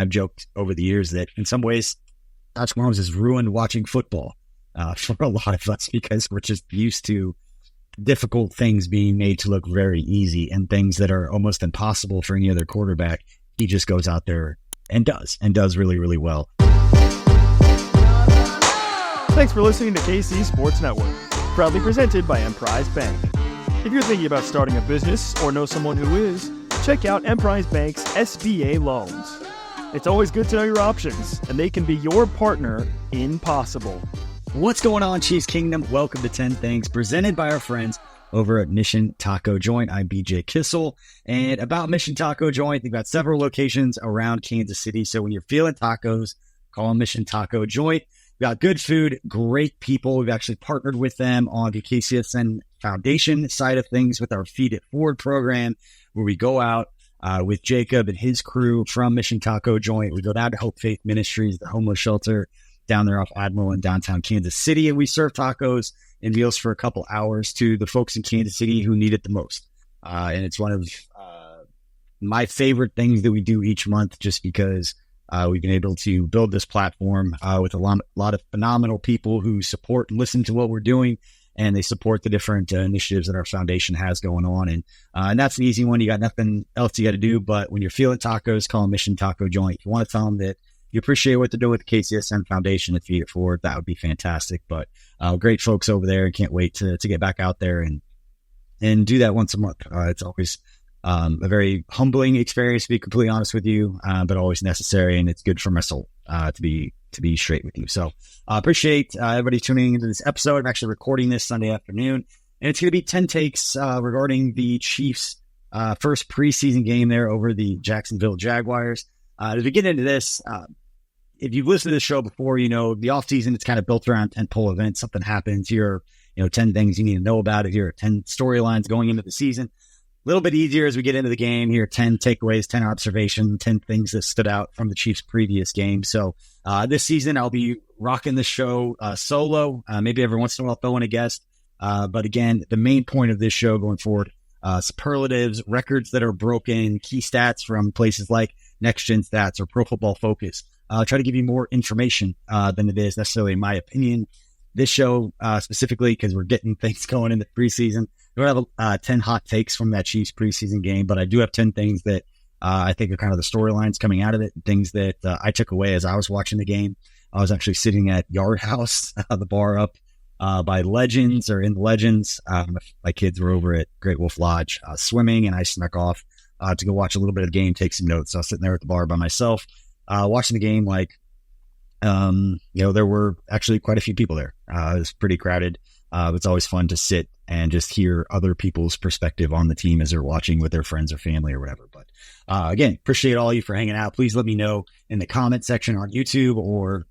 I've joked over the years that in some ways, Patrick Mahomes has ruined watching football for a lot of us because we're just used to difficult things being made to look very easy and things that are almost impossible for any other quarterback. He just goes out there and does really, really well. Thanks for listening to KC Sports Network, proudly presented by Emprise Bank. If you're thinking about starting a business or know someone who is, check out Emprise Bank's SBA loans. It's always good to know your options, and they can be your partner in possible. What's going on, Chiefs Kingdom? Welcome to 10 Things, presented by our friends over at Mission Taco Joint. I'm BJ Kissel, and about Mission Taco Joint, they've got several locations around Kansas City, so when you're feeling tacos, call them Mission Taco Joint. We've got good food, great people. We've actually partnered with them on the KCSN Foundation side of things with our Feed It Forward program, where we go out with Jacob and his crew from Mission Taco Joint. We go down to Hope Faith Ministries, the homeless shelter down there off Admiral in downtown Kansas City, and we serve tacos and meals for a couple hours to the folks in Kansas City who need it the most. And it's one of my favorite things that we do each month, just because we've been able to build this platform with a lot of phenomenal people who support and listen to what we're doing, and they support the different initiatives that our foundation has going on. And that's an easy one. You got nothing else you got to do, but when you're feeling tacos, call them Mission Taco Joint. If you want to tell them that you appreciate what they're doing with the KCSN Foundation and Feed It Forward, that would be fantastic. But great folks over there, and can't wait to get back out there and do that once a month. It's always a very humbling experience, to be completely honest with you, but always necessary, and it's good for my soul to be straight with you. So appreciate everybody tuning into this episode. I'm actually recording this Sunday afternoon, and it's going to be 10 takes regarding the Chiefs' first preseason game there over the Jacksonville Jaguars. As we get into this, if you've listened to the show before, you know the offseason, it's kind of built around tentpole events. Something happens, here 10 things you need to know about it. Here are 10 storylines going into the season. A little bit easier as we get into the game. Here are 10 takeaways, 10 observations, 10 things that stood out from the Chiefs' previous game. So this season, I'll be rocking the show solo. Maybe every once in a while I'll throw in a guest. But again, the main point of this show going forward, superlatives, records that are broken, key stats from places like Next Gen Stats or Pro Football Focus. Try to give you more information than it is necessarily my opinion. This show specifically, because we're getting things going in the preseason, we don't have 10 hot takes from that Chiefs preseason game, but I do have 10 things that I think are kind of the storylines coming out of it, things that I took away as I was watching the game. I was actually sitting at Yard House, the bar up by Legends, or in the Legends. My kids were over at Great Wolf Lodge swimming, and I snuck off to go watch a little bit of the game, take some notes. So I was sitting there at the bar by myself, watching the game. There were actually quite a few people there. It was pretty crowded. It's always fun to sit and just hear other people's perspective on the team as they're watching with their friends or family or whatever. But again, appreciate all you for hanging out. Please let me know in the comment section on YouTube, or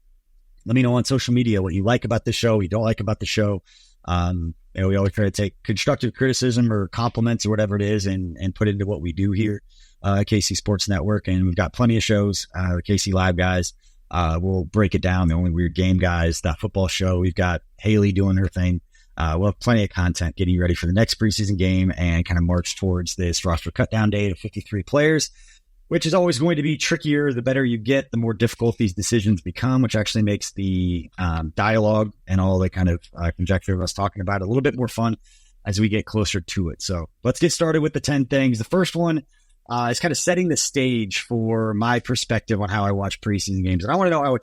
let me know on social media what you like about the show, what you don't like about the show. We always try to take constructive criticism or compliments or whatever it is and put it into what we do here at KC Sports Network. And we've got plenty of shows. The KC Live guys, we'll break it down. The Only Weird Game guys, that football show. We've got Haley doing her thing. We'll have plenty of content getting you ready for the next preseason game and kind of march towards this roster cutdown date of 53 players, which is always going to be trickier. The better you get, the more difficult these decisions become, which actually makes the dialogue and all the kind of conjecture of us talking about it a little bit more fun as we get closer to it. So let's get started with the 10 things. The first one is kind of setting the stage for my perspective on how I watch preseason games. And I want to know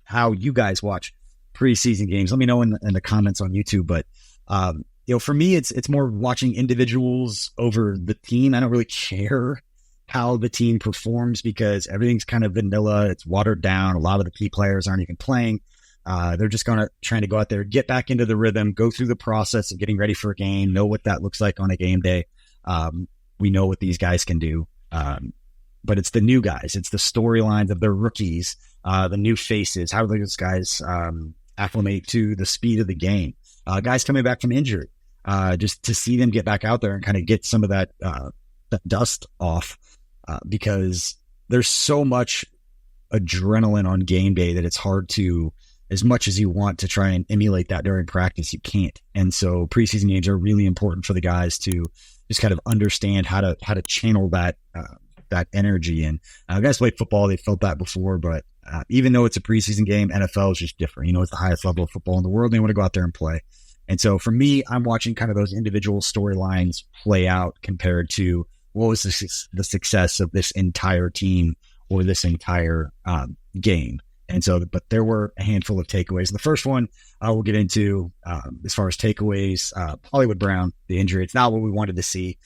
how you guys watch preseason games. Let me know in the comments on YouTube. But for me, it's more watching individuals over the team. I don't really care how the team performs because everything's kind of vanilla. It's watered down. A lot of the key players aren't even playing. They're just trying to go out there, get back into the rhythm, go through the process of getting ready for a game, know what that looks like on a game day. We know what these guys can do. But it's the new guys. It's the storylines of the rookies, the new faces. How do those guys acclimate to the speed of the game? Guys coming back from injury, just to see them get back out there and kind of get some of that dust off. Because there's so much adrenaline on game day that it's hard to, as much as you want to try and emulate that during practice, you can't. And so preseason games are really important for the guys to just kind of understand how to channel that that energy. And guys play football, they felt that before, but even though it's a preseason game, NFL is just different. It's the highest level of football in the world. They want to go out there and play. And so for me, I'm watching kind of those individual storylines play out compared to what was the success of this entire team or this entire game. And so, but there were a handful of takeaways. The first one we'll get into as far as takeaways, Hollywood Brown, the injury. It's not what we wanted to see.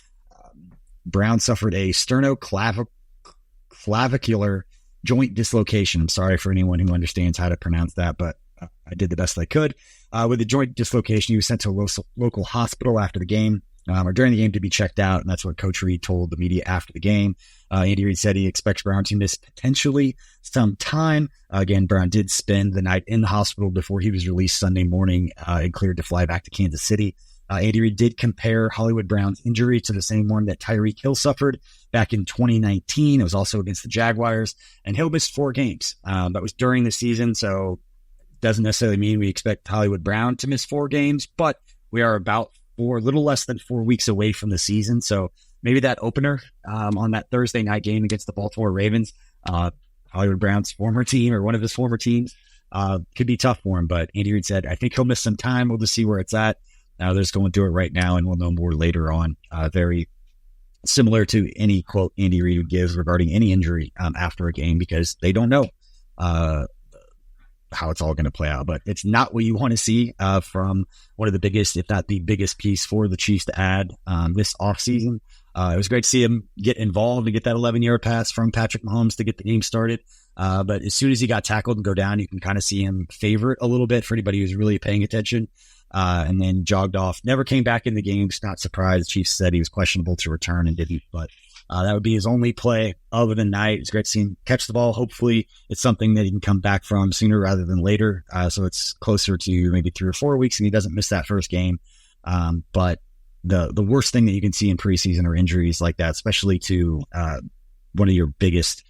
Brown suffered a sternoclavicular joint dislocation. I'm sorry for anyone who understands how to pronounce that, but I did the best I could. With the joint dislocation, he was sent to a local hospital after the game or during the game to be checked out, and that's what Coach Reid told the media after the game. Andy Reid said he expects Brown to miss potentially some time. Again, Brown did spend the night in the hospital before he was released Sunday morning and cleared to fly back to Kansas City. Andy Reid did compare Hollywood Brown's injury to the same one that Tyreek Hill suffered back in 2019. It was also against the Jaguars, and Hill missed 4 games. That was during the season, so doesn't necessarily mean we expect Hollywood Brown to miss 4 games, but we are about a little less than 4 weeks away from the season. So maybe that opener on that Thursday night game against the Baltimore Ravens, Hollywood Brown's former team or one of his former teams, could be tough for him. But Andy Reid said, I think he'll miss some time. We'll just see where it's at. Now they're just going through it right now, and we'll know more later on. Very similar to any quote Andy Reid would give regarding any injury after a game, because they don't know how it's all going to play out. But it's not what you want to see from one of the biggest, if not the biggest piece for the Chiefs to add this offseason. It was great to see him get involved and get that 11-yard pass from Patrick Mahomes to get the game started. But as soon as he got tackled and go down, you can kind of see him favor it a little bit for anybody who's really paying attention. And then jogged off, never came back in the game. Just not surprised. The Chiefs said he was questionable to return and didn't, but that would be his only play of the night. It's great to see him catch the ball. Hopefully it's something that he can come back from sooner rather than later. So it's closer to maybe 3 or 4 weeks and he doesn't miss that first game. But the worst thing that you can see in preseason are injuries like that, especially to one of your biggest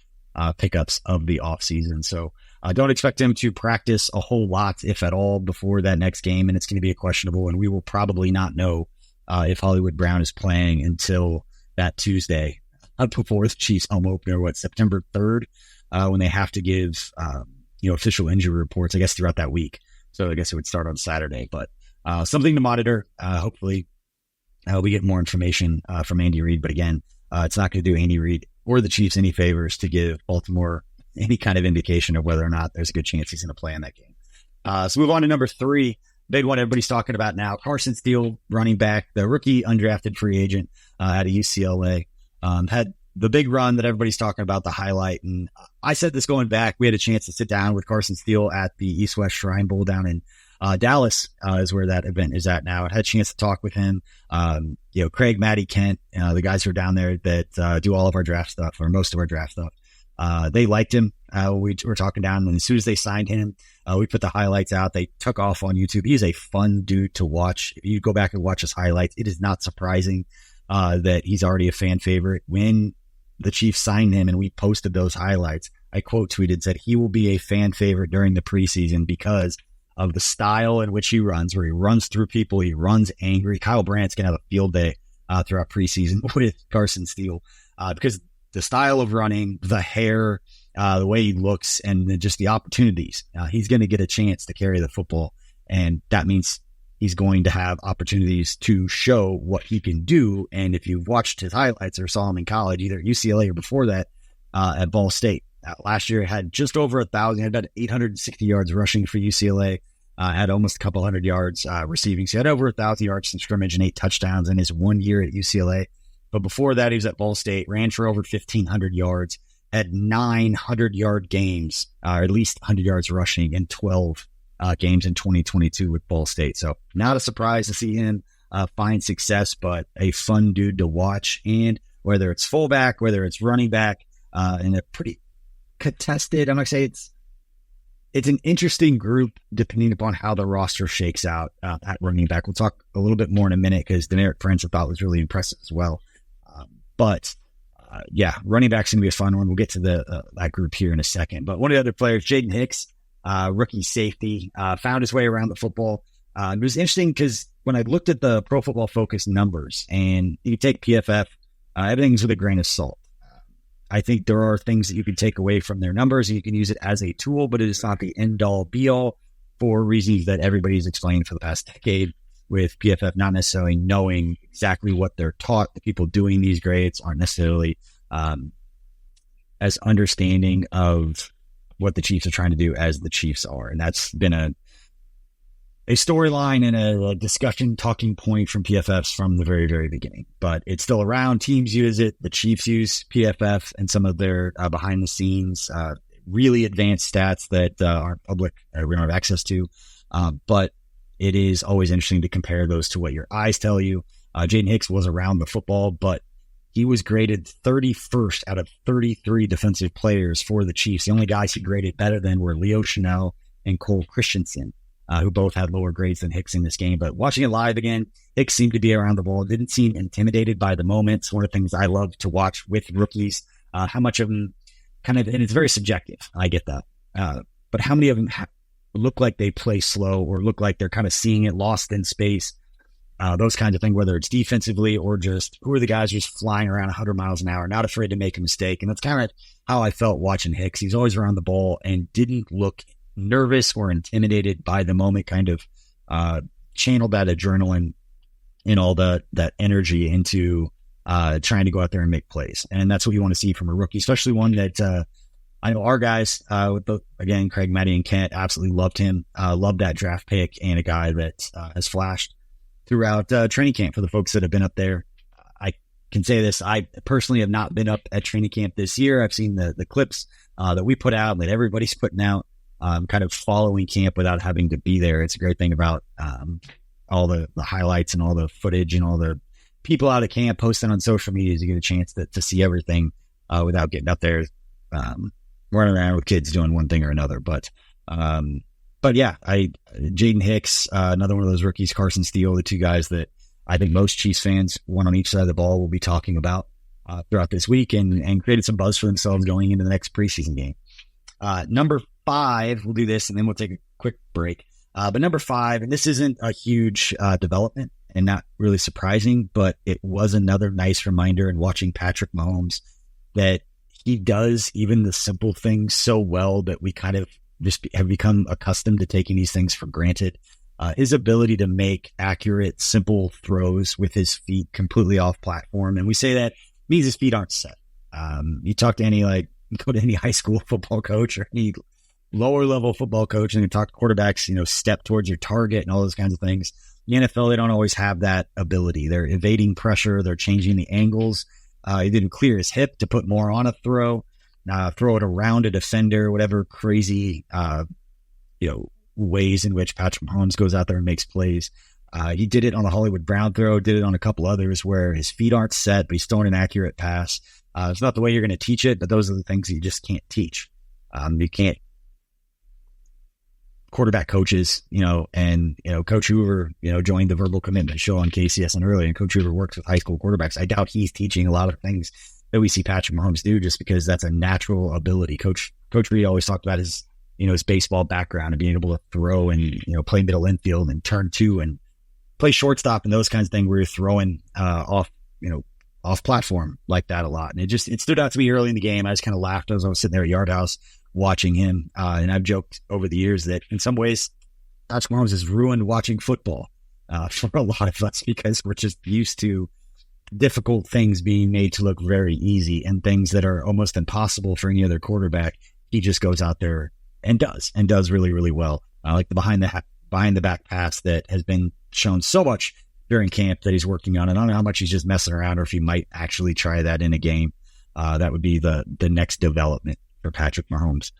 pickups of the offseason. So I don't expect him to practice a whole lot, if at all, before that next game, and it's going to be a questionable, and we will probably not know if Hollywood Brown is playing until that Tuesday before the Chiefs home opener, September 3rd, when they have to give official injury reports, I guess, throughout that week. So I guess it would start on Saturday, but something to monitor. Hopefully we get more information from Andy Reid, but again, it's not going to do Andy Reid or the Chiefs any favors to give Baltimore any kind of indication of whether or not there's a good chance he's going to play in that game. So move on to number 3, big one everybody's talking about now. Carson Steele, running back, the rookie undrafted free agent out of UCLA, had the big run that everybody's talking about, the highlight. And I said this going back, we had a chance to sit down with Carson Steele at the East-West Shrine Bowl down in Dallas is where that event is at now. I had a chance to talk with him. Craig, Maddie, Kent, the guys who are down there that do all of our draft stuff, or most of our draft stuff. They liked him. We were talking down, and as soon as they signed him, we put the highlights out. They took off on YouTube. He's a fun dude to watch. If you go back and watch his highlights, it is not surprising that he's already a fan favorite. When the Chiefs signed him and we posted those highlights, I quote tweeted, said he will be a fan favorite during the preseason because of the style in which he runs, where he runs through people, he runs angry. Kyle Brandt's going to have a field day throughout preseason with Carson Steele because the style of running, the hair, the way he looks, and just the opportunities. He's going to get a chance to carry the football, and that means he's going to have opportunities to show what he can do. And if you've watched his highlights or saw him in college, either at UCLA or before that at Ball State, last year had just over 1,000, had about 860 yards rushing for UCLA, had almost a couple hundred yards receiving. So he had over 1,000 yards from scrimmage and 8 touchdowns in his 1 year at UCLA. But before that, he was at Ball State, ran for over 1,500 yards, had 900-yard games, or at least 100 yards rushing in 12 games in 2022 with Ball State. So not a surprise to see him find success, but a fun dude to watch. And whether it's fullback, whether it's running back, in a pretty contested, I'm going to say it's an interesting group depending upon how the roster shakes out at running back. We'll talk a little bit more in a minute because Deneric Prince I thought was really impressive as well. But running back's going to be a fun one. We'll get to that group here in a second. But one of the other players, Jaden Hicks, rookie safety, found his way around the football. It was interesting because when I looked at the Pro Football Focus numbers, and you take PFF, everything's with a grain of salt. I think there are things that you can take away from their numbers, and you can use it as a tool, but it is not the end-all, be-all for reasons that everybody's explained for the past decade, with PFF not necessarily knowing exactly what they're taught. The people doing these grades aren't necessarily as understanding of what the Chiefs are trying to do as the Chiefs are. And that's been a storyline and a discussion talking point from PFFs from the very, very beginning. But it's still around. Teams use it. The Chiefs use PFF and some of their behind the scenes, really advanced stats that aren't public, we don't have access to. But it is always interesting to compare those to what your eyes tell you. Jaden Hicks was around the football, but he was graded 31st out of 33 defensive players for the Chiefs. The only guys he graded better than were Leo Chanel and Cole Christensen, who both had lower grades than Hicks in this game. But watching it live again, Hicks seemed to be around the ball, didn't seem intimidated by the moments. One of the things I love to watch with rookies, how much of them and it's very subjective, I get that. But how many of them look like they play slow or look like they're kind of seeing it lost in space? Those kinds of things, whether it's defensively or just who are the guys just flying around 100 miles an hour, not afraid to make a mistake. And that's kind of how I felt watching Hicks. He's always around the ball and didn't look nervous or intimidated by the moment, kind of channeled that adrenaline and all that energy into trying to go out there and make plays. And that's what you want to see from a rookie, especially one that I know our guys, again, Craig, Matty, and Kent absolutely loved him, loved that draft pick, and a guy that has flashed throughout training camp. For the folks that have been up there, I can say this. I personally have not been up at training camp this year. I've seen the clips that we put out, that everybody's putting out, kind of following camp without having to be there. It's a great thing about all the highlights and all the footage and all the people out of camp posting on social media. You get a chance to see everything without getting up there, running around with kids doing one thing or another. But yeah, Jaden Hicks, another one of those rookies, Carson Steele, the two guys that I think most Chiefs fans, one on each side of the ball, will be talking about throughout this week and created some buzz for themselves going into the next preseason game. Number 5, we'll do this and then we'll take a quick break. But number 5, and this isn't a huge development and not really surprising, but it was another nice reminder in watching Patrick Mahomes that he does even the simple things so well that we kind of just have become accustomed to taking these things for granted. His ability to make accurate, simple throws with his feet completely off platform. And we say that means his feet aren't set. You talk to go to any high school football coach or any lower level football coach and you talk to quarterbacks, step towards your target and all those kinds of things. The NFL, they don't always have that ability. They're evading pressure. They're changing the angles. He didn't clear his hip to put more on a throw it around a defender, whatever crazy, ways in which Patrick Mahomes goes out there and makes plays. He did it on the Hollywood Brown throw, did it on a couple others where his feet aren't set, but he's throwing an accurate pass. It's not the way you're going to teach it, but those are the things that you just can't teach. You can't quarterback coaches, and Coach Hoover, joined the Verbal Commitment show on KCSN earlier, and Coach Hoover works with high school quarterbacks. I doubt he's teaching a lot of things that we see Patrick Mahomes do, just because that's a natural ability. Coach Reed always talked about his baseball background and being able to throw and play middle infield and turn two and play shortstop and those kinds of things where you're throwing off platform like that a lot. And it stood out to me early in the game. I just kind of laughed as I was sitting there at Yard House watching him. And I've joked over the years that in some ways, Patrick Mahomes has ruined watching football for a lot of us because we're just used to difficult things being made to look very easy and things that are almost impossible for any other quarterback. He just goes out there and does really, really well. Like the behind the back pass that has been shown so much during camp that he's working on. And I don't know how much he's just messing around or if he might actually try that in a game. That would be the next development for Patrick Mahomes,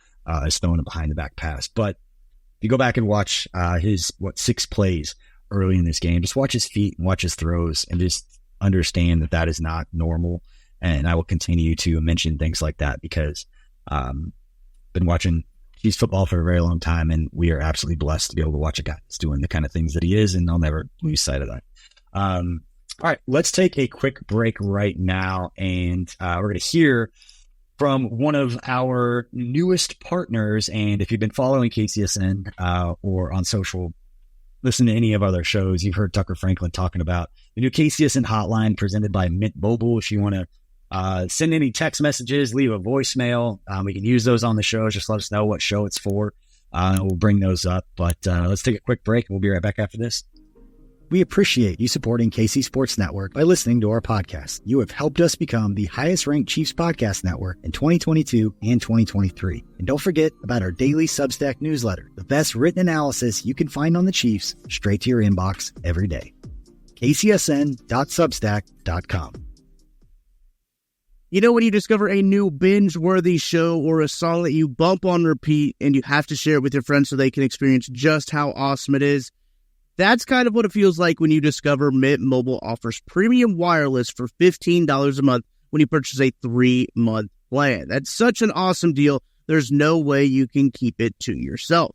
is throwing a behind the back pass. But if you go back and watch his 6 plays early in this game, just watch his feet and watch his throws and just understand that is not normal. And I will continue to mention things like that because been watching Chiefs football for a very long time, and we are absolutely blessed to be able to watch a guy that's doing the kind of things that he is, and I'll never lose sight of that. All right, let's take a quick break right now, and we're going to hear from one of our newest partners. And if you've been following KCSN or on social, listen to any of our other shows, you've heard Tucker Franklin talking about the new KCSN hotline presented by Mint Mobile. If you want to Send any text messages, leave a voicemail. We can use those on the show. Just let us know what show it's for. We'll bring those up. But let's take a quick break. We'll be right back after this. We appreciate you supporting KC Sports Network by listening to our podcast. You have helped us become the highest-ranked Chiefs podcast network in 2022 and 2023. And don't forget about our daily Substack newsletter, the best written analysis you can find on the Chiefs straight to your inbox every day. kcsn.substack.com. You know when you discover a new binge-worthy show or a song that you bump on repeat and you have to share it with your friends so they can experience just how awesome it is? That's kind of what it feels like when you discover Mint Mobile offers premium wireless for $15 a month when you purchase a 3-month plan. That's such an awesome deal. There's no way you can keep it to yourself.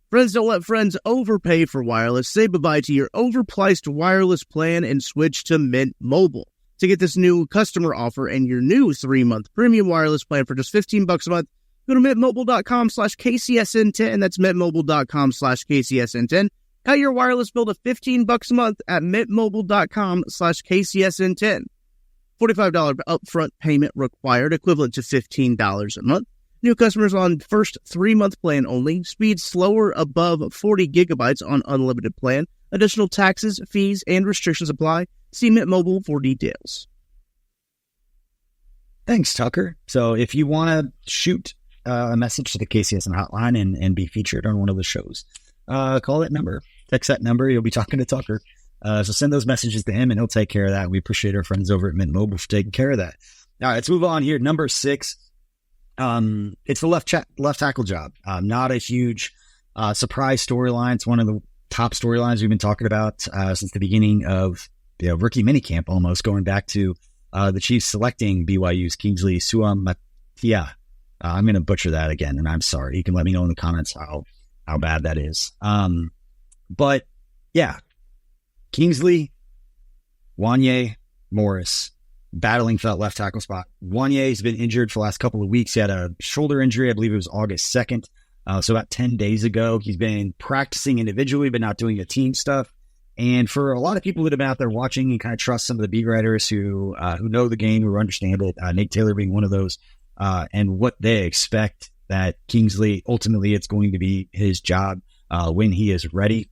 Friends don't let friends overpay for wireless. Say goodbye to your overpriced wireless plan and switch to Mint Mobile. To get this new customer offer and your new 3-month premium wireless plan for just $15 a month, go to mintmobile.com/KCSN10. That's mintmobile.com/KCSN10. Cut your wireless bill to $15 a month at mintmobile.com/KCSN10. $45 upfront payment required, equivalent to $15 a month. New customers on first 3-month plan only. Speed slower above 40 gigabytes on unlimited plan. Additional taxes, fees, and restrictions apply. See Mint Mobile for details. Thanks, Tucker. So if you want to shoot a message to the KCSN hotline and be featured on one of the shows, call that number, text that number. You'll be talking to Tucker. So send those messages to him and he'll take care of that. We appreciate our friends over at Mint Mobile for taking care of that. All right, let's move on here. Number 6. It's the left tackle job. Not a huge surprise storyline. It's one of the top storylines we've been talking about since the beginning of rookie minicamp, almost going back to the Chiefs selecting BYU's Kingsley Suamataia. I'm going to butcher that again, and I'm sorry. You can let me know in the comments how bad that is. But yeah, Kingsley, Wanye, Morris battling for that left tackle spot. Wanye's been injured for the last couple of weeks. He had a shoulder injury. I believe it was August 2nd. So about 10 days ago, he's been practicing individually, but not doing the team stuff. And for a lot of people that have been out there watching and kind of trust some of the beat writers who know the game, who understand it, Nate Taylor being one of those, and what they expect that Kingsley, ultimately, it's going to be his job when he is ready.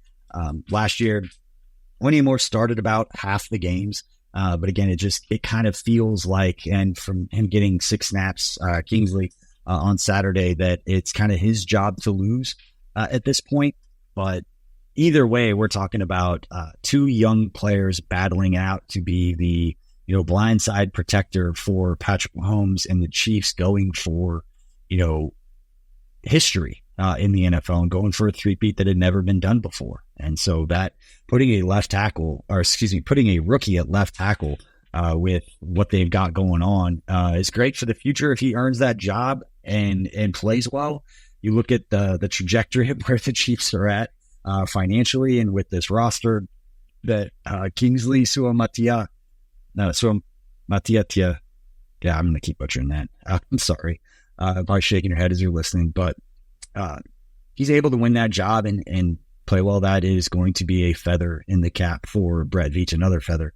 Last year, Wanye Moore started about half the games. But again, it kind of feels like, and from him getting 6 snaps, Kingsley, on Saturday, that it's kind of his job to lose at this point. But either way, we're talking about 2 young players battling out to be the blindside protector for Patrick Mahomes and the Chiefs, going for history in the NFL and going for a three-peat that had never been done before. And so that putting a rookie at left tackle with what they've got going on is great for the future if he earns that job and plays well. You look at the trajectory of where the Chiefs are at financially, and with this roster that Kingsley Suamataia, yeah, I'm going to keep butchering that. I'm sorry. Probably shaking your head as you're listening, but he's able to win that job and play well. That is going to be a feather in the cap for Brett Veach, another feather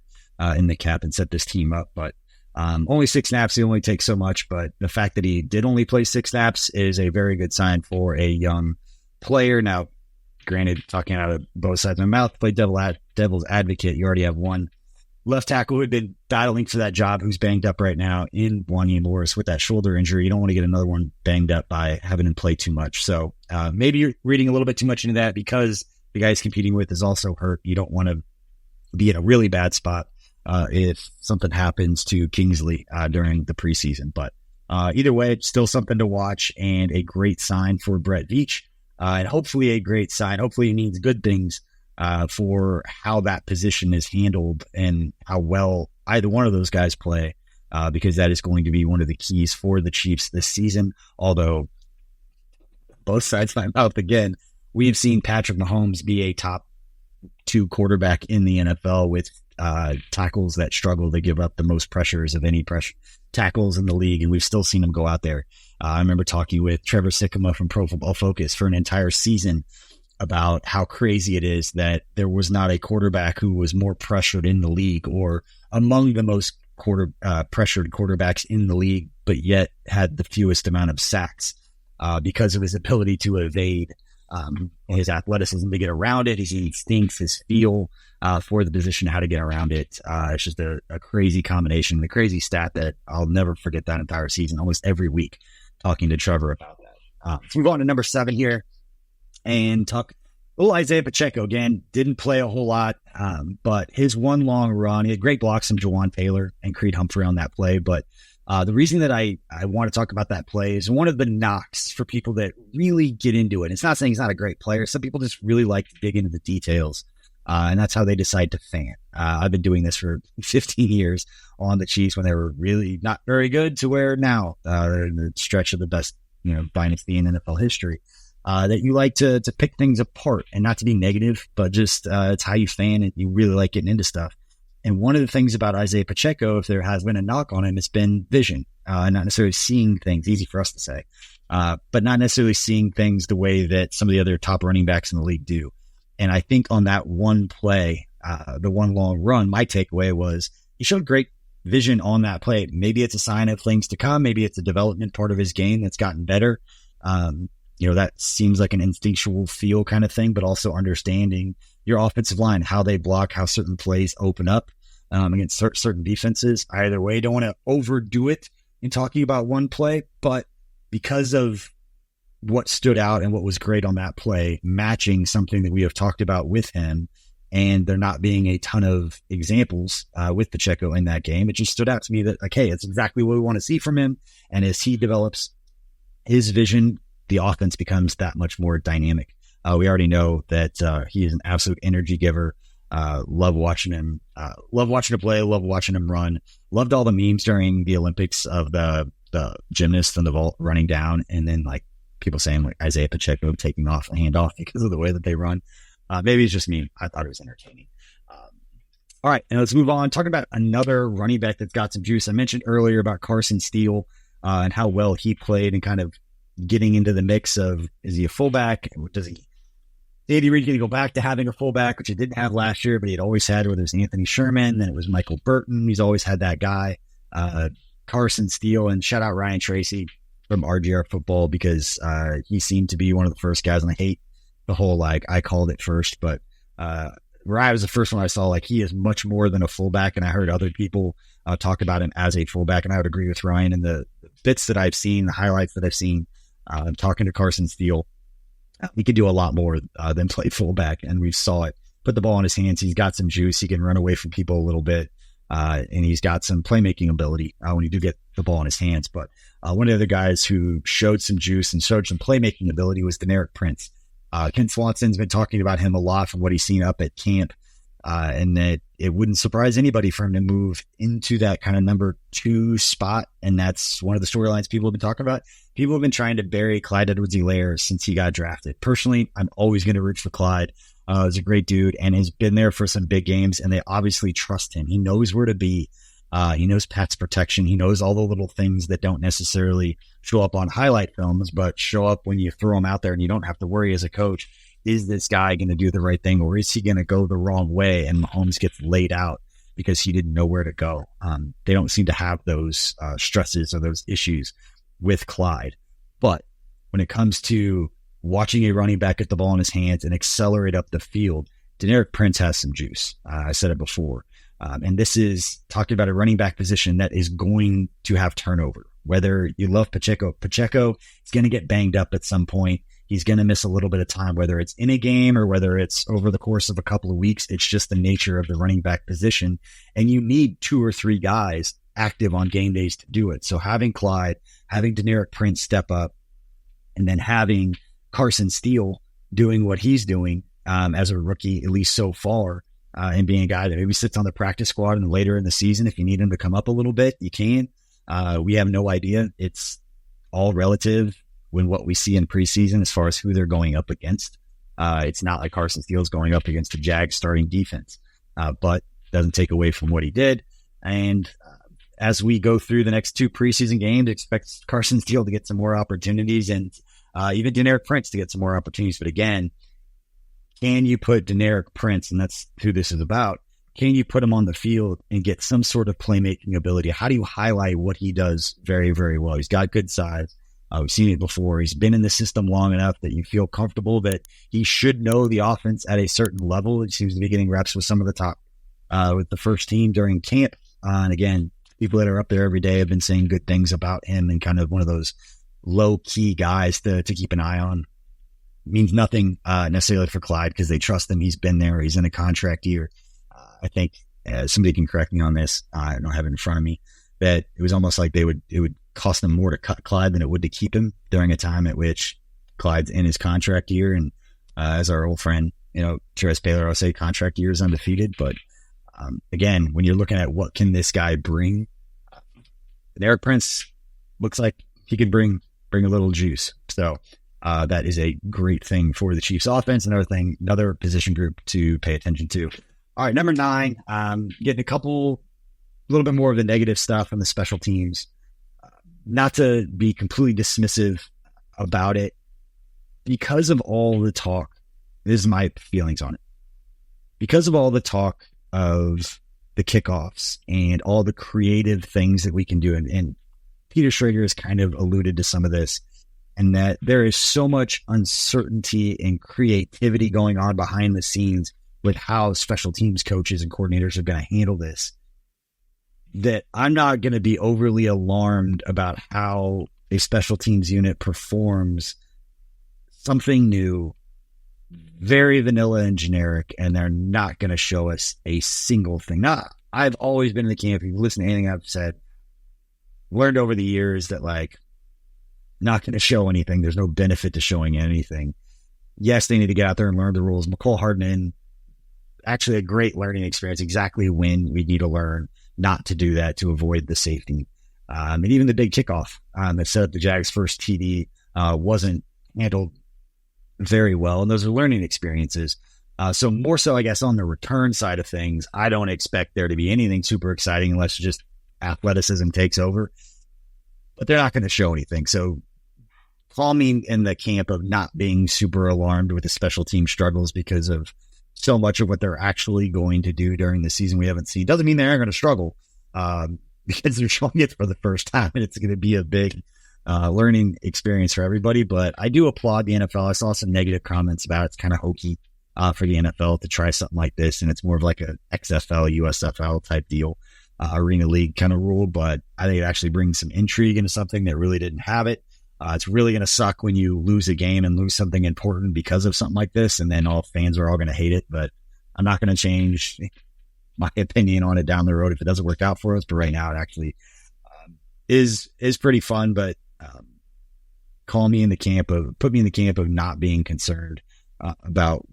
in the cap, and set this team up. But only 6 snaps, he only takes so much. But the fact that he did only play 6 snaps is a very good sign for a young player. Now, granted, talking out of both sides of my mouth, play devil's advocate. You already have one left tackle who had been battling for that job, who's banged up right now in Wanye Morris with that shoulder injury. You don't want to get another one banged up by having him play too much. So maybe you're reading a little bit too much into that because the guy he's competing with is also hurt. You don't want to be in a really bad spot if something happens to Kingsley during the preseason. But either way, it's still something to watch and a great sign for Brett Veach, and hopefully a great sign. Hopefully he means good things for how that position is handled and how well either one of those guys play, because that is going to be one of the keys for the Chiefs this season. Although, both sides of my mouth again, we've seen Patrick Mahomes be a top 2 quarterback in the NFL with tackles that struggle to give up the most pressures of any tackles in the league, and we've still seen him go out there. I remember talking with Trevor Sikkema from Pro Football Focus for an entire season about how crazy it is that there was not a quarterback who was more pressured in the league or among the most pressured quarterbacks in the league, but yet had the fewest amount of sacks because of his ability to evade, his athleticism to get around it, his instincts, his feel for the position, how to get around it. It's just a crazy combination, the crazy stat that I'll never forget that entire season, almost every week, talking to Trevor about that. So we go on to number 7 here and talk a little Isaiah Pacheco. Again, didn't play a whole lot, but his one long run, he had great blocks from Jawan Taylor and Creed Humphrey on that play. But the reason that I want to talk about that play is one of the knocks for people that really get into it. It's not saying he's not a great player. Some people just really like to dig into the details, and that's how they decide to fan. I've been doing this for 15 years on the Chiefs when they were really not very good to where now they're in the stretch of the best, dynasty in NFL history. That you like to pick things apart, and not to be negative, but just it's how you fan and you really like getting into stuff. And one of the things about Isaiah Pacheco, if there has been a knock on him, it's been vision, not necessarily seeing things, easy for us to say, but not necessarily seeing things the way that some of the other top running backs in the league do. And I think on that one play, the one long run, my takeaway was he showed great vision on that play. Maybe it's a sign of things to come. Maybe it's a development part of his game that's gotten better. That seems like an instinctual feel kind of thing, but also understanding your offensive line, how they block, how certain plays open up against certain defenses. Either way, don't want to overdo it in talking about one play, but because of what stood out and what was great on that play, matching something that we have talked about with him, and there not being a ton of examples with Pacheco in that game, it just stood out to me that, hey, it's exactly what we want to see from him. And as he develops his vision, the offense becomes that much more dynamic. We already know that he is an absolute energy giver. Love watching him. Love watching him play. Love watching him run. Loved all the memes during the Olympics of the gymnast and the vault running down, and then like people saying like Isaiah Pacheco taking off a handoff because of the way that they run. Maybe it's just me. I thought it was entertaining. All right, and let's move on. Talking about another running back that's got some juice. I mentioned earlier about Carson Steele and how well he played and kind of getting into the mix of, is he a fullback? Does he, Andy Reid going to go back to having a fullback, which he didn't have last year, but he had always had, whether it was Anthony Sherman, then it was Michael Burton. He's always had that guy, Carson Steele, and shout out Ryan Tracy from RGR Football because he seemed to be one of the first guys, and I hate the whole, like, I called it first, but Ryan was the first one I saw, like, he is much more than a fullback, and I heard other people talk about him as a fullback, and I would agree with Ryan. And the bits that I've seen, the highlights that I've seen, talking to Carson Steele, he could do a lot more than play fullback, and we saw it. Put the ball in his hands. He's got some juice. He can run away from people a little bit, and he's got some playmaking ability when you do get the ball in his hands. But one of the other guys who showed some juice and showed some playmaking ability was Deneric Prince. Ken Swanson's been talking about him a lot from what he's seen up at camp, and that it wouldn't surprise anybody for him to move into that kind of number 2 spot. And that's one of the storylines people have been talking about. People have been trying to bury Clyde Edwards-Helaire since he got drafted. Personally, I'm always going to root for Clyde. He's a great dude and has been there for some big games, and they obviously trust him. He knows where to be. He knows Pat's protection. He knows all the little things that don't necessarily show up on highlight films, but show up when you throw them out there, and you don't have to worry as a coach, is this guy going to do the right thing, or is he going to go the wrong way? And Mahomes gets laid out because he didn't know where to go. They don't seem to have those stresses or those issues with Clyde. But when it comes to watching a running back get the ball in his hands and accelerate up the field, Deneric Prince has some juice. I said it before. And this is talking about a running back position that is going to have turnover. Whether you love Pacheco is going to get banged up at some point. He's going to miss a little bit of time, whether it's in a game or whether it's over the course of a couple of weeks. It's just the nature of the running back position. And you need 2 or 3 guys active on game days to do it. So having Clyde, having Deneric Prince step up, and then having Carson Steele doing what he's doing as a rookie, at least so far, and being a guy that maybe sits on the practice squad and later in the season, if you need him to come up a little bit, you can. We have no idea. It's all relative when what we see in preseason as far as who they're going up against. It's not like Carson Steele's going up against the Jags starting defense, but doesn't take away from what he did. And as we go through the next 2 preseason games, expect Carson Steele to get some more opportunities, and even Deneric Prince to get some more opportunities. But again, can you put Deneric Prince, and that's who this is about, can you put him on the field and get some sort of playmaking ability? How do you highlight what he does very, very well? He's got good size. We've seen it before. He's been in the system long enough that you feel comfortable that he should know the offense at a certain level. He seems to be getting reps with some of the top, with the first team during camp. And again, people that are up there every day have been saying good things about him, and kind of one of those low-key guys to keep an eye on. Means nothing necessarily for Clyde because they trust him. He's been there. He's in a contract year. I think somebody can correct me on this. I don't have it in front of me. That it was almost like it would cost them more to cut Clyde than it would to keep him during a time at which Clyde's in his contract year. And as our old friend, Therese Baylor, I'll say contract year is undefeated. But again, when you're looking at what can this guy bring, Eric Prince looks like he could bring a little juice. So that is a great thing for the Chiefs offense. Another position group to pay attention to. All right, number 9, getting a little bit more of the negative stuff on the special teams. Not to be completely dismissive about it, because of all the talk, this is my feelings on it. Because of all the talk of the kickoffs and all the creative things that we can do, and Peter Schrager has kind of alluded to some of this, and that there is so much uncertainty and creativity going on behind the scenes with how special teams coaches and coordinators are going to handle this, that I'm not going to be overly alarmed about how a special teams unit performs something new, very vanilla and generic, and they're not going to show us a single thing. Now, I've always been in the camp. If you listen to anything I've said, learned over the years that not going to show anything. There's no benefit to showing anything. Yes, they need to get out there and learn the rules. McCole Hardman, actually a great learning experience, exactly when we need to learn not to do that to avoid the safety. And even the big kickoff that set up the Jags' first TD wasn't handled very well. And those are learning experiences. So more so, I guess, on the return side of things, I don't expect there to be anything super exciting unless just athleticism takes over. But they're not going to show anything. So call me in the camp of not being super alarmed with the special team struggles because of so much of what they're actually going to do during the season we haven't seen. Doesn't mean they aren't going to struggle because they're showing it for the first time, and it's going to be a big learning experience for everybody. But I do applaud the NFL. I saw some negative comments about it's kind of hokey for the NFL to try something like this, and it's more of like a XFL, USFL type deal, arena league kind of rule. But I think it actually brings some intrigue into something that really didn't have it. It's really going to suck when you lose a game and lose something important because of something like this, and then all fans are all going to hate it. But I'm not going to change my opinion on it down the road if it doesn't work out for us. But right now, it actually is pretty fun. But put me in the camp of not being concerned about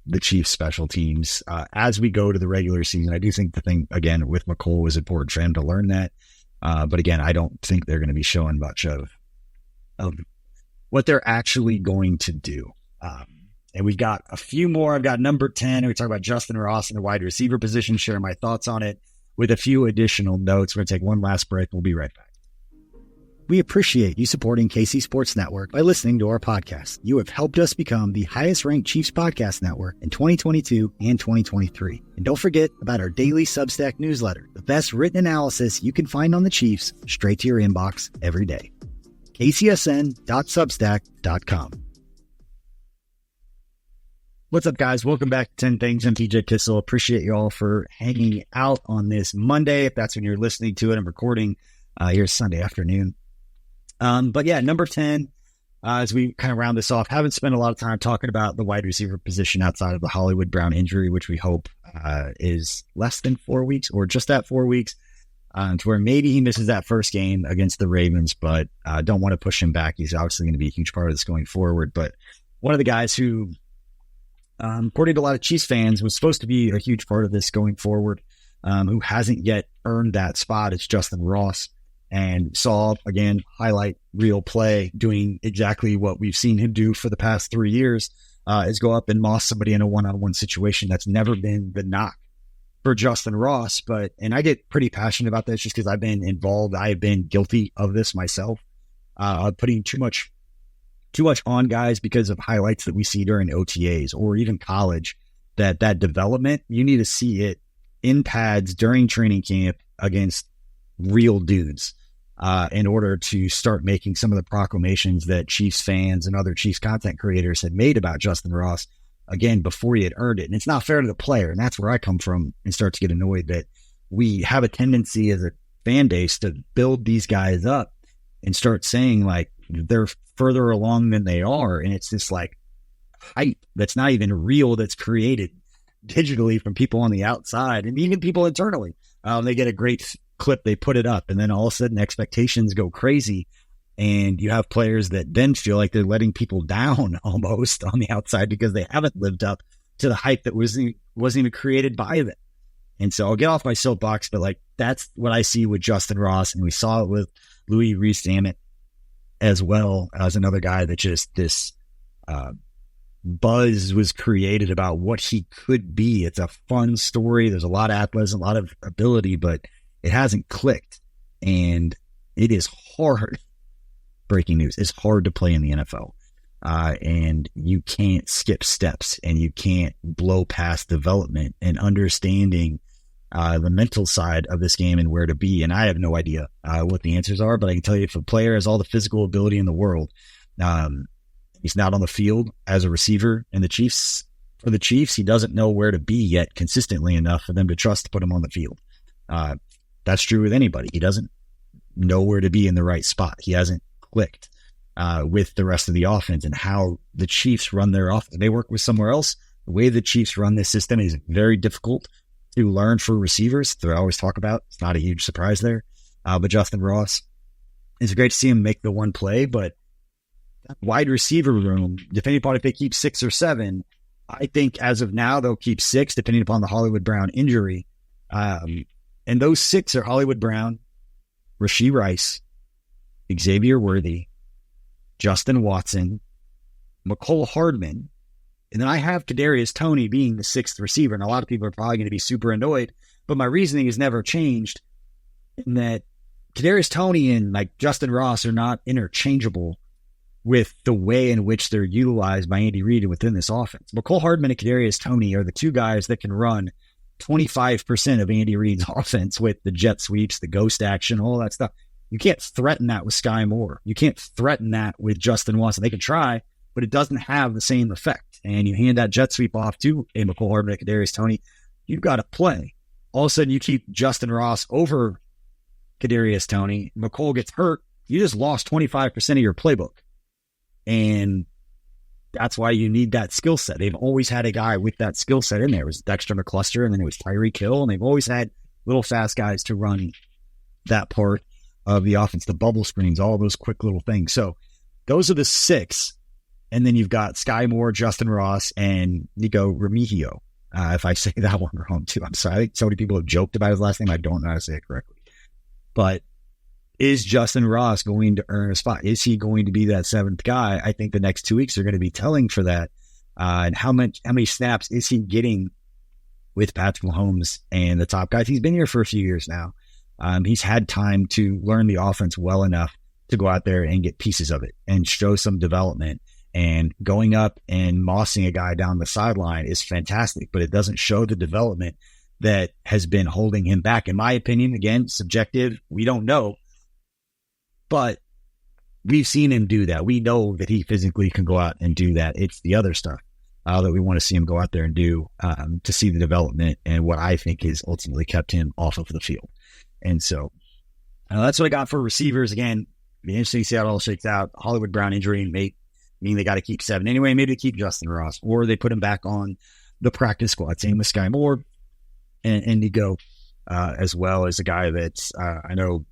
the Chiefs' special teams as we go to the regular season. I do think the thing again with McCole was important for him to learn that. But again, I don't think they're going to be showing much of what they're actually going to do. And we've got a few more. I've got number 10. We talk about Justin Ross in the wide receiver position, share my thoughts on it with a few additional notes. We're going to take one last break. We'll be right back. We appreciate you supporting KC Sports Network by listening to our podcast. You have helped us become the highest ranked Chiefs podcast network in 2022 and 2023. And don't forget about our daily Substack newsletter, the best written analysis you can find on the Chiefs straight to your inbox every day. kcsn.substack.com. What's up, guys? Welcome back to 10 Things. I'm PJ Kissel. Appreciate you all for hanging out on this Monday. If that's when you're listening to it, I'm recording here Sunday afternoon. But yeah, number 10, as we kind of round this off, haven't spent a lot of time talking about the wide receiver position outside of the Hollywood Brown injury, which we hope is less than 4 weeks or just at 4 weeks. To where maybe he misses that first game against the Ravens, but don't want to push him back. He's obviously going to be a huge part of this going forward. But one of the guys who, according to a lot of Chiefs fans, was supposed to be a huge part of this going forward, who hasn't yet earned that spot, is Justin Ross. And saw, again, highlight reel play, doing exactly what we've seen him do for the past 3 years, is go up and moss somebody in a one-on-one situation. That's never been the knock for Justin Ross. And I get pretty passionate about this just because I've been involved. I have been guilty of this myself, putting too much on guys because of highlights that we see during OTAs or even college. That development, you need to see it in pads during training camp against real dudes in order to start making some of the proclamations that Chiefs fans and other Chiefs content creators had made about Justin Ross, again, before he had earned it. And it's not fair to the player. And that's where I come from and start to get annoyed that we have a tendency as a fan base to build these guys up and start saying like they're further along than they are. And it's this like hype that's not even real, that's created digitally from people on the outside and even people internally. They get a great clip, they put it up, and then all of a sudden expectations go crazy. And you have players that then feel like they're letting people down almost on the outside because they haven't lived up to the hype that wasn't even created by them. And so I'll get off my soapbox, but like that's what I see with Justin Ross, and we saw it with Louis Rees-Zammit as well as another guy that just this buzz was created about what he could be. It's a fun story. There's a lot of athleticism, a lot of ability, but it hasn't clicked, and it is hard. Breaking news. It's hard to play in the NFL. And you can't skip steps, and you can't blow past development and understanding the mental side of this game and where to be. And I have no idea what the answers are, but I can tell you if a player has all the physical ability in the world, he's not on the field as a receiver for the Chiefs, he doesn't know where to be yet consistently enough for them to trust to put him on the field. That's true with anybody. He doesn't know where to be in the right spot. He hasn't clicked with the rest of the offense and how the Chiefs run their offense. They work with somewhere else. The way the Chiefs run this system is very difficult to learn for receivers. They always talk about. It's not a huge surprise there. But Justin Ross, it's great to see him make the one play, but that wide receiver room, depending upon if they keep 6 or 7, I think as of now, they'll keep 6, depending upon the Hollywood Brown injury. And those 6 are Hollywood Brown, Rashee Rice, Xavier Worthy, Justin Watson, Mecole Hardman, and then I have Kadarius Toney being the 6th receiver. And a lot of people are probably going to be super annoyed, but my reasoning has never changed in that Kadarius Toney and like Justin Ross are not interchangeable with the way in which they're utilized by Andy Reid and within this offense. Mecole Hardman and Kadarius Toney are the two guys that can run 25% of Andy Reid's offense with the jet sweeps, the ghost action, all that stuff. You can't threaten that with Sky Moore. You can't threaten that with Justin Watson. They can try, but it doesn't have the same effect. And you hand that jet sweep off to a Mecole Hardman and Kadarius Toney, you've got to play. All of a sudden, you keep Justin Ross over Kadarius Toney. Mecole gets hurt. You just lost 25% of your playbook. And that's why you need that skill set. They've always had a guy with that skill set in there. It was Dexter McCluster, and then it was Tyreek Hill, and they've always had little fast guys to run that part of the offense, the bubble screens, all those quick little things. So those are the 6. And then you've got Sky Moore, Justin Ross, and Nico Remigio. If I say that one wrong too, I'm sorry. I think so many people have joked about his last name. I don't know how to say it correctly. But is Justin Ross going to earn a spot? Is he going to be that 7th guy? I think the next 2 weeks are going to be telling for that. And how many snaps is he getting with Patrick Mahomes and the top guys? He's been here for a few years now. He's had time to learn the offense well enough to go out there and get pieces of it and show some development. And going up and mossing a guy down the sideline is fantastic, but it doesn't show the development that has been holding him back. In my opinion, again, subjective, we don't know, but we've seen him do that. We know that he physically can go out and do that. It's the other stuff that we want to see him go out there and do to see the development and what I think has ultimately kept him off of the field. And so that's what I got for receivers. Again, be interesting to see how it all shakes out. Hollywood Brown injury may mean they got to keep 7 anyway. Maybe they keep Justin Ross, or they put him back on the practice squad. Same with Sky Moore and Nico, as well as a guy that's I know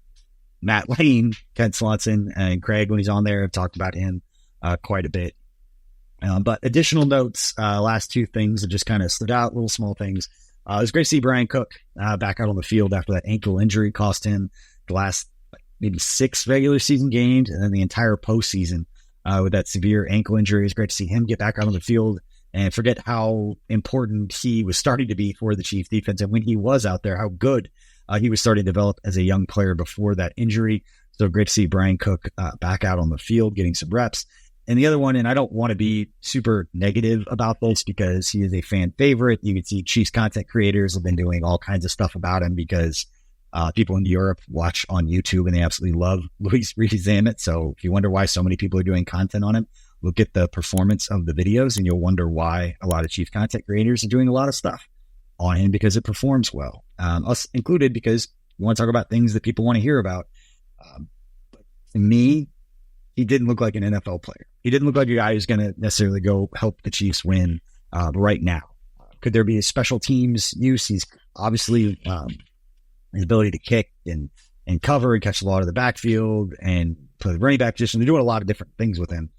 Matt Lane, Ken Slotson, and Craig, when he's on there, have talked about him quite a bit. But additional notes, last 2 things that just kind of stood out, little small things. It was great to see Brian Cook back out on the field after that ankle injury cost him the last maybe 6 regular season games and then the entire postseason with that severe ankle injury. It's great to see him get back out on the field and forget how important he was starting to be for the Chiefs defense. And when he was out there, how good he was starting to develop as a young player before that injury. So great to see Brian Cook back out on the field, getting some reps. And the other one, and I don't want to be super negative about this because he is a fan favorite. You can see Chiefs content creators have been doing all kinds of stuff about him because people in Europe watch on YouTube and they absolutely love Luis Rees-Zammit. So if you wonder why so many people are doing content on him, look at the performance of the videos and you'll wonder why a lot of Chiefs content creators are doing a lot of stuff on him because it performs well. Us included, because we want to talk about things that people want to hear about. But to me, he didn't look like an NFL player. He didn't look like a guy who's going to necessarily go help the Chiefs win right now. Could there be a special teams use? He's obviously his ability to kick and cover and catch a lot of the backfield and play the running back position. They're doing a lot of different things with him.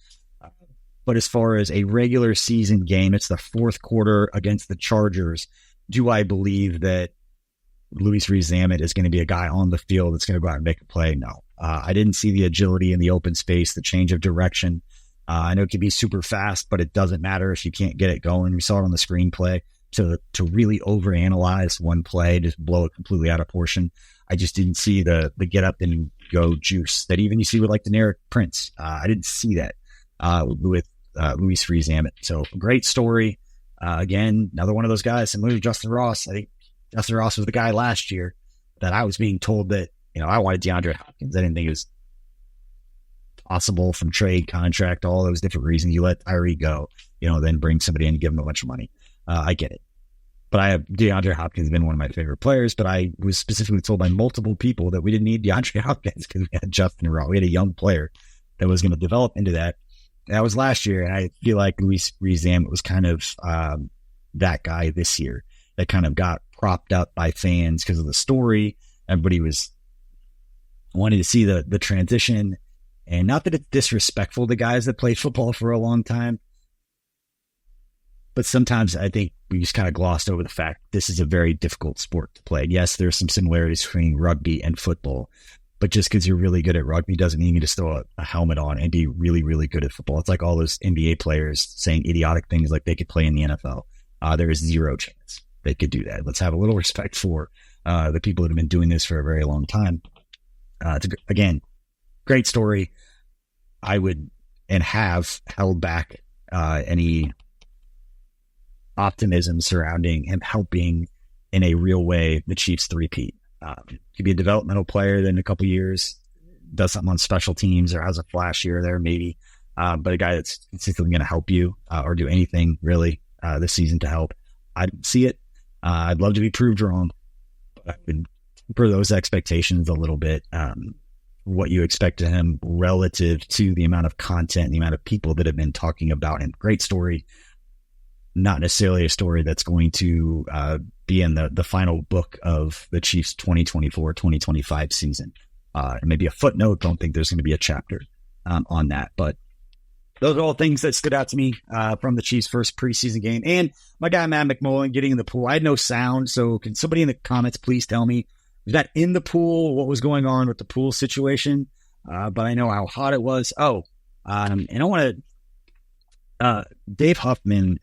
But as far as a regular season game, it's the fourth quarter against the Chargers. Do I believe that Luis Rees-Zammit is going to be a guy on the field that's going to go out and make a play? No. I didn't see the agility in the open space, the change of direction. I know it can be super fast, but it doesn't matter if you can't get it going. We saw it on the screenplay. To really overanalyze one play, just blow it completely out of proportion. I just didn't see the get up and go juice that even you see with like Deneric Prince. I didn't see that with Luis Rees-Zammit. So great story. Again, another one of those guys similar to Justin Ross. I think Justin Ross was the guy last year that I was being told that, I wanted DeAndre Hopkins. I didn't think it was possible from trade, contract, all those different reasons. You let Tyree go, then bring somebody in and give him a bunch of money. I get it. But I have DeAndre Hopkins been one of my favorite players, but I was specifically told by multiple people that we didn't need DeAndre Hopkins because we had Justin Ross. We had a young player that was going to develop into that. That was last year, and I feel like Luis Rees-Zammit was kind of that guy this year that kind of got propped up by fans because of the story. Everybody was wanting to see the transition, and not that it's disrespectful to guys that played football for a long time, but sometimes I think we just kind of glossed over the fact this is a very difficult sport to play. Yes, there's some similarities between rugby and football, but just because you're really good at rugby doesn't mean you just throw a helmet on and be really, really good at football. It's like all those NBA players saying idiotic things like they could play in the NFL. There is zero chance they could do that. Let's have a little respect for the people that have been doing this for a very long time. Again, great story. I would and have held back any optimism surrounding him helping in a real way the Chiefs three-peat. Could be a developmental player that in a couple years does something on special teams or has a flash here or there maybe, but a guy that's consistently going to help you or do anything really this season to help. I don't see it. I'd love to be proved wrong, but I would temper those expectations a little bit. What you expect of him relative to the amount of content, the amount of people that have been talking about him. Great story. Not necessarily a story that's going to be in the final book of the Chiefs 2024-2025 season. Maybe a footnote. Don't think there's going to be a chapter on that. But those are all things that stood out to me from the Chiefs' first preseason game. And my guy, Matt McMullen, getting in the pool. I had no sound. So can somebody in the comments please tell me, was that in the pool? What was going on with the pool situation? But I know how hot it was. And I want to... Dave Huffman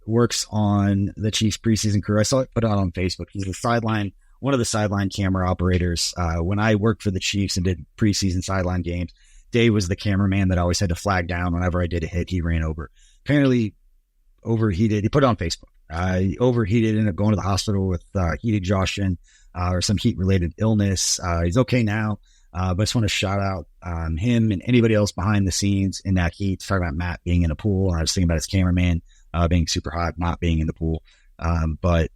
works on the Chiefs preseason crew. I saw it put out on Facebook. He's one of the sideline camera operators. When I worked for the Chiefs and did preseason sideline games, Dave was the cameraman that always had to flag down whenever I did a hit. He ran over. Apparently overheated. He put it on Facebook. He overheated, ended up going to the hospital with heat exhaustion or some heat-related illness. He's okay now. But I just want to shout out him and anybody else behind the scenes in that heat. Talking about Matt being in a pool. I was thinking about his cameraman being super hot, not being in the pool. But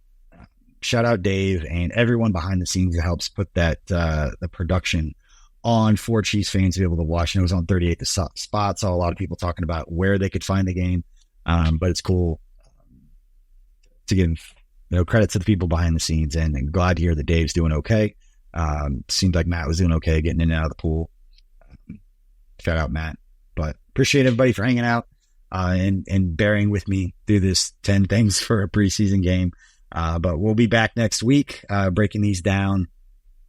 shout out Dave and everyone behind the scenes that helps put that the production on for Chiefs fans to be able to watch. And it was on 38 the spot. Saw a lot of people talking about where they could find the game. But it's cool to give credit to the people behind the scenes, and glad to hear that Dave's doing okay. Seemed like Matt was doing okay getting in and out of the pool. Shout out Matt, but appreciate everybody for hanging out and bearing with me through this 10 things for a preseason game. But we'll be back next week, breaking these down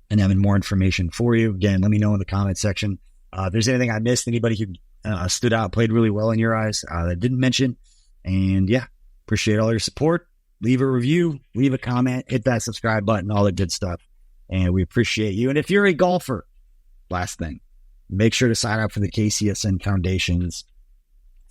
and having more information for you. Again, let me know in the comment section. If there's anything I missed, anybody who stood out, played really well in your eyes that I didn't mention. And yeah, appreciate all your support. Leave a review, leave a comment, hit that subscribe button, all that good stuff. And we appreciate you. And if you're a golfer, last thing, make sure to sign up for the KCSN Foundation's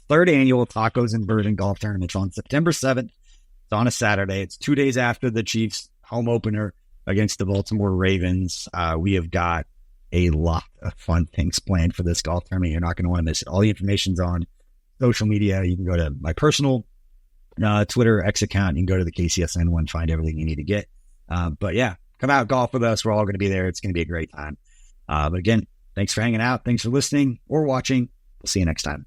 third annual Tacos and Bourbon Golf Tournament. It's on September 7th. It's on a Saturday. It's 2 days after the Chiefs' home opener against the Baltimore Ravens. We have got a lot of fun things planned for this golf tournament. You're not going to want to miss it. All the information's on social media. You can go to my personal Twitter X account. You can go to the KCSN one, find everything you need to get. But yeah, come out, golf with us. We're all going to be there. It's going to be a great time. But again, thanks for hanging out. Thanks for listening or watching. We'll see you next time.